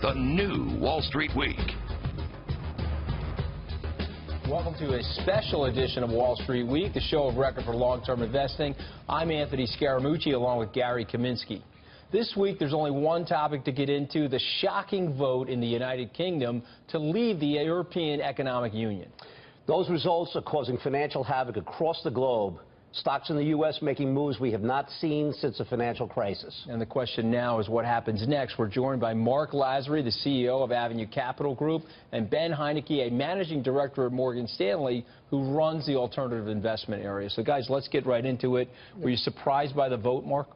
the new Wall Street Week. Welcome to a special edition of Wall Street Week, the show of record for long-term investing. I'm Anthony Scaramucci along with Gary Kaminsky. This week, there's only one topic to get into, the shocking vote in the United Kingdom to leave the European Economic Union. Those results are causing financial havoc across the globe. Stocks in the U.S. making moves we have not seen since the financial crisis. And the question now is what happens next. We're joined by Marc Lasry, the CEO of Avenue Capital Group, and Ben Huneke, a managing director at Morgan Stanley, who runs the alternative investment area. So, guys, let's get right into it. Were you surprised by the vote, Marc?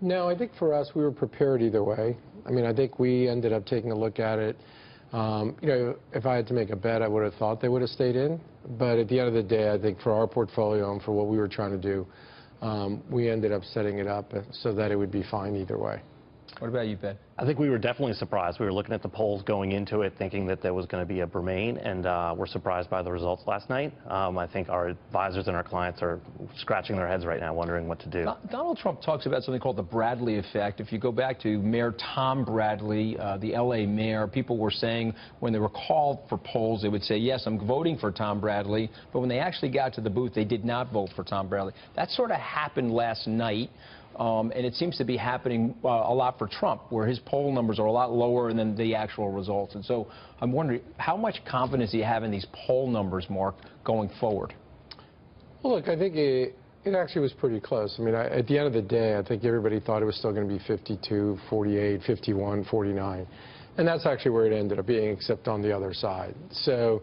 No, I think for us, we were prepared either way. I mean, I think we ended up taking a look at it. You know, if I had to make a bet, I would have thought they would have stayed in. But at the end of the day, I think for our portfolio and for what we were trying to do, we ended up setting it up so that it would be fine either way. What about you, Ben? I think we were definitely surprised. We were looking at the polls going into it, thinking that there was going to be a Remain, and we're surprised by the results last night. I think our advisors and our clients are scratching their heads right now, wondering what to do. Donald Trump talks about something called the Bradley effect. If you go back to Mayor Tom Bradley, the L.A. mayor, people were saying when they were called for polls, they would say, yes, I'm voting for Tom Bradley, but when they actually got to the booth, they did not vote for Tom Bradley. That sort of happened last night. And it seems to be happening a lot for Trump, where his poll numbers are a lot lower than the actual results. And so I'm wondering, how much confidence do you have in these poll numbers, Marc, going forward? Well, look, I think it actually was pretty close. I mean, at the end of the day, I think everybody thought it was still going to be 52, 48, 51, 49. And that's actually where it ended up being, except on the other side. So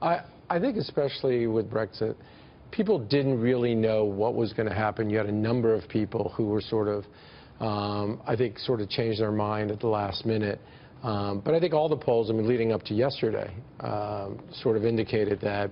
I think especially with Brexit, people didn't really know what was going to happen. You had a number of people who were sort of, I think, sort of changed their mind at the last minute. But I think all the polls, I mean, leading up to yesterday, sort of indicated that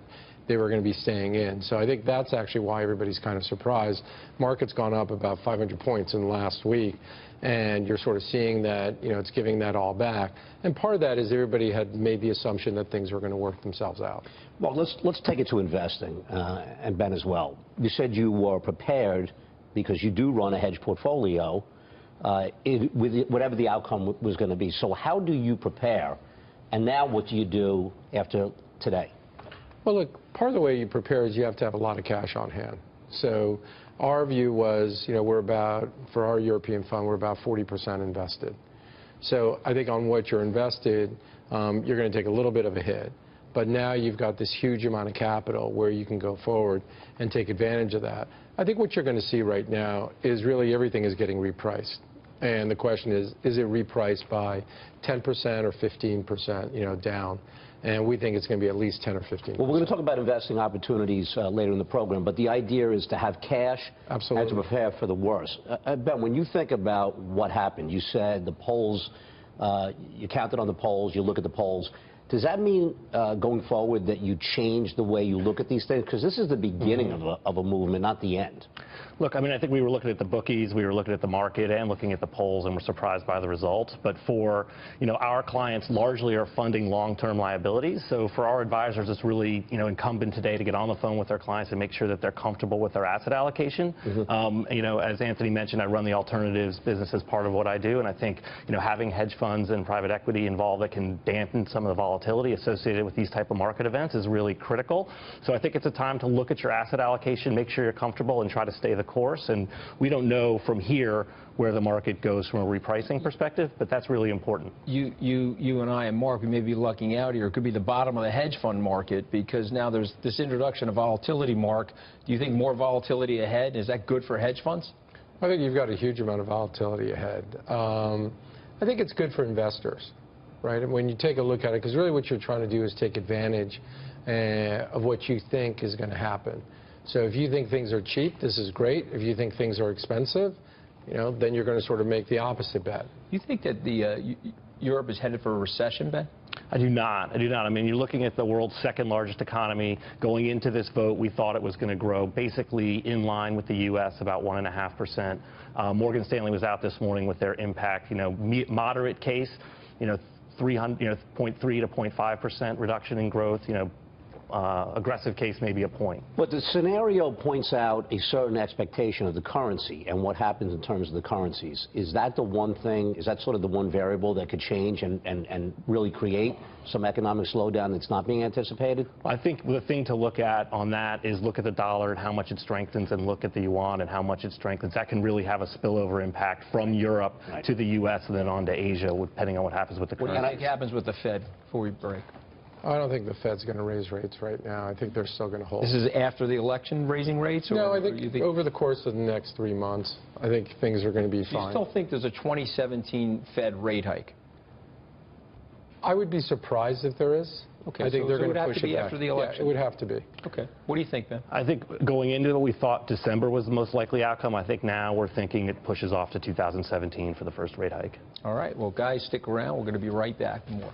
they were going to be staying in. So I think that's actually why everybody's kind of surprised. Market's gone up about 500 points in the last week, and you're sort of seeing that, you know, it's giving that all back. And part of that is everybody had made the assumption that things were going to work themselves out. Well, let's take it to investing, and Ben as well. You said you were prepared because you do run a hedge portfolio with whatever the outcome was going to be. So how do you prepare? And now what do you do after today? Well, look, part of the way you prepare is you have to have a lot of cash on hand. So our view was, you know, we're about, for our European fund, we're about 40% invested. So I think on what you're invested, you're going to take a little bit of a hit. But now you've got this huge amount of capital where you can go forward and take advantage of that. I think what you're going to see right now is really everything is getting repriced. And the question is it repriced by 10% or 15%, you know, down? And we think it's going to be at least 10 or 15%. Well, we're going to talk about investing opportunities later in the program, but the idea is to have cash. Absolutely. And to prepare for the worst. Ben, when you think about what happened, you said the polls, you counted on the polls, you look at the polls. Does that mean going forward that you change the way you look at these things? Because this is the beginning of a movement, not the end. Look, I mean, I think we were looking at the bookies, we were looking at the market and looking at the polls, and we're surprised by the results. But for, you know, our clients largely are funding long-term liabilities. So for our advisors, it's really, you know, incumbent today to get on the phone with their clients and make sure that they're comfortable with their asset allocation. You know, as Anthony mentioned, I run the alternatives business as part of what I do. And I think, you know, having hedge funds and private equity involved that can dampen some of the volatility associated with these type of market events is really critical. So I think it's a time to look at your asset allocation, make sure you're comfortable, and try to stay the course. And we don't know from here where the market goes from a repricing perspective, but that's really important. You and I and Marc, we may be lucking out here. It could be the bottom of the hedge fund market because now there's this introduction of volatility, Marc. Do you think more volatility ahead? Is that good for hedge funds? I think you've got a huge amount of volatility ahead. I think it's good for investors, right? And when you take a look at it, because really what you're trying to do is take advantage of what you think is going to happen. So if you think things are cheap, this is great. If you think things are expensive, you know, then you're going to sort of make the opposite bet. You think that Europe is headed for a recession, Ben? I do not. I do not. I mean, you're looking at the world's second largest economy. Going into this vote, we thought it was going to grow basically in line with the U.S., about 1.5%. Morgan Stanley was out this morning with their impact, you know, moderate case, you know, 0.3 to 0.5% reduction in growth, you know, aggressive case, maybe a point. But the scenario points out a certain expectation of the currency and what happens in terms of the currencies. Is that the one thing, is that sort of the one variable that could change and really create some economic slowdown that's not being anticipated? I think the thing to look at on that is look at the dollar and how much it strengthens, and look at the yuan and how much it strengthens. That can really have a spillover impact from Europe to the U.S. and then on to Asia, depending on what happens with the currency. What do you think happens with the Fed before we break? I don't think the Fed's going to raise rates right now. I think they're still going to hold. This is after the election raising rates? Or No, I think over the course of the next 3 months, I think things are going to be fine. Do you still think there's a 2017 Fed rate hike? I would be surprised if there is. Okay, I think they're going to push it be back. after the election? Yeah, it would have to be. Okay. What do you think, Ben? I think going into it, we thought December was the most likely outcome. I think now we're thinking it pushes off to 2017 for the first rate hike. All right. Well, guys, stick around. We're going to be right back with more.